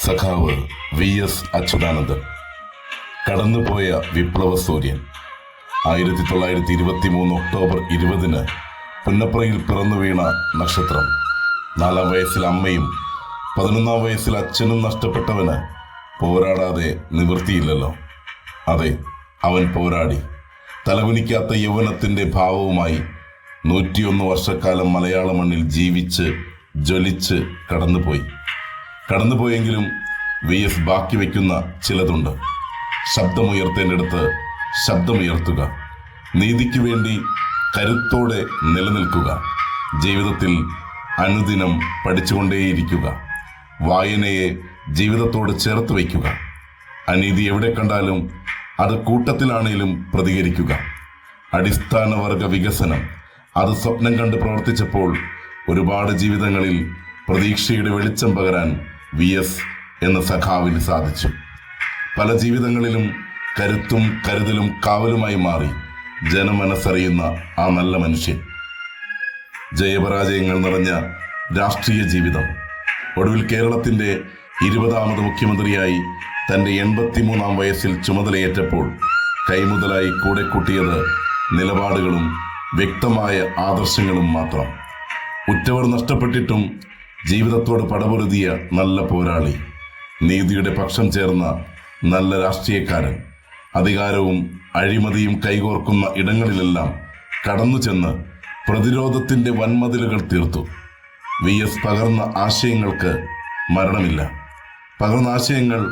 സഖാവ് VS അച്യുതാനന്ദൻ. കടന്നുപോയ വിപ്ലവ സൂര്യൻ. 1923 ഒക്ടോബർ 20 പുന്നപ്രയിൽ പിറന്നു വീണ നക്ഷത്രം. 4-ാം വയസ്സിൽ അമ്മയും 11-ാം വയസ്സിൽ അച്ഛനും നഷ്ടപ്പെട്ടവന് പോരാടാതെ നിവൃത്തിയില്ലല്ലോ. അതെ, അവൻ പോരാടി. തലകുനിക്കാത്ത യൗവനത്തിൻ്റെ ഭാവവുമായി 101 വർഷക്കാലം മലയാള മണ്ണിൽ ജീവിച്ച് ജ്വലിച്ച് കടന്നുപോയെങ്കിലും VS ബാക്കി വയ്ക്കുന്ന ചിലതുണ്ട്. ശബ്ദമുയർത്തേണ്ടടുത്ത് ശബ്ദമുയർത്തുക, നീതിക്ക് വേണ്ടി കരുത്തോടെ നിലനിൽക്കുക, ജീവിതത്തിൽ അനുദിനം പഠിച്ചുകൊണ്ടേയിരിക്കുക, വായനയെ ജീവിതത്തോട് ചേർത്ത് വയ്ക്കുക, അനീതി എവിടെ കണ്ടാലും അത് കൂട്ടത്തിലാണേലും പ്രതികരിക്കുക, അടിസ്ഥാന വർഗ വികസനം അത് സ്വപ്നം കണ്ട് പ്രവർത്തിച്ചപ്പോൾ ഒരുപാട് ജീവിതങ്ങളിൽ പ്രതീക്ഷയുടെ വെളിച്ചം പകരാൻ VS എന്ന സഖാവിന് സാധിച്ചു. പല ജീവിതങ്ങളിലും കരുത്തും കരുതലും കാവലുമായി മാറി ജനമനസ്സറിയുന്ന ആ നല്ല മനുഷ്യൻ. ജയപരാജയങ്ങൾ നിറഞ്ഞ രാഷ്ട്രീയ ജീവിതം. ഒടുവിൽ കേരളത്തിൻ്റെ 20ാമത് മുഖ്യമന്ത്രിയായി തൻ്റെ 83ാം വയസ്സിൽ ചുമതലയേറ്റപ്പോൾ കൈമുതലായി കൂടെ കൂട്ടിയത് നിലപാടുകളും വ്യക്തമായ ആദർശങ്ങളും മാത്രം. ഉറ്റവർ നഷ്ടപ്പെട്ടിട്ടും ജീവിതത്തോട് പടപൊരുതിയ നല്ല പോരാളി, നീതിയുടെ പക്ഷം ചേർന്ന നല്ല രാഷ്ട്രീയക്കാരൻ, അധികാരവും അഴിമതിയും കൈകോർക്കുന്ന ഇടങ്ങളിലെല്ലാം കടന്നു ചെന്ന് പ്രതിരോധത്തിൻ്റെ വൻമതിലുകൾ തീർത്തു. VS പകർന്ന ആശയങ്ങൾക്ക് മരണമില്ല. പകർന്ന ആശയങ്ങൾ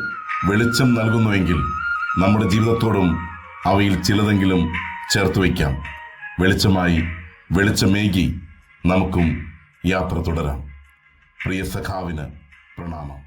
വെളിച്ചം നൽകുന്നുവെങ്കിൽ നമ്മുടെ ജീവിതത്തോടും അവയിൽ ചിലതെങ്കിലും ചേർത്ത് വയ്ക്കാം. വെളിച്ചമായി വെളിച്ചമേകി നമുക്കും യാത്ര തുടരാം. പ്രിയ സഖാവിന് പ്രണാമം.